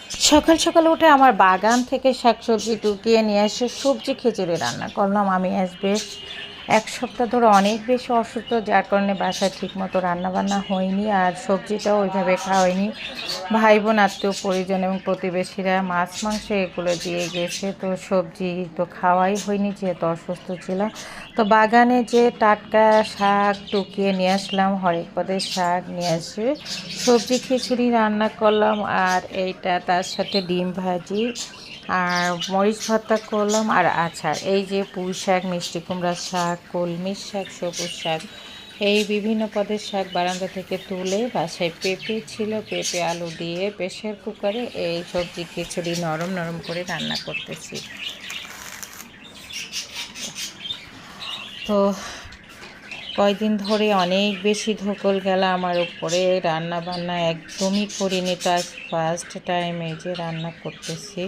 সকাল সকাল উঠে আমার বাগান থেকে শাকসবজি টুকিয়ে নিয়ে এসে সবজি খিচুড়ি রান্না করলাম। আমি আজ বেশ 1 সপ্তাহ ধরে অনেক বেশি অসুস্থ, যার কারণে বাসায় ঠিকমতো রান্নাবান্না হয়নি আর সবজিটাও ওইভাবে খাওয়া হয়নি। ভাই বোন, আত্মীয় পরিজন এবং প্রতিবেশীরা মাছ মাংস এগুলো দিয়ে গেছে, তো সবজি তো খাওয়াই হয়নি যেহেতু অসুস্থ ছিলাম। তো বাগানে যে টাটকা শাক টুকিয়ে নিয়ে আসলাম, হরেক পদের শাক নিয়ে এসে সবজি খিচুড়ি রান্না করলাম। আর এইটা তার সাথে ডিম ভাজি আর মরিচ ভর্তা করলাম আর আচার। এই যে পুঁই শাক, মিষ্টি কুমড়ার শাক, কলমির শাক, সবুজ শাক, এই বিভিন্ন পদের শাক বারান্দা থেকে তুলে বাসায় পেঁপে ছিল, পেঁপে আলু দিয়ে প্রেসার কুকারে এই সবজি খিচুড়ি নরম নরম করে রান্না করতেছি। তো কয়দিন ধরে অনেক বেশি ধকল গেল আমার উপরে, রান্না বান্না একদমই করিনি, তো আজ ফার্স্ট টাইম এই যে রান্না করতেছি।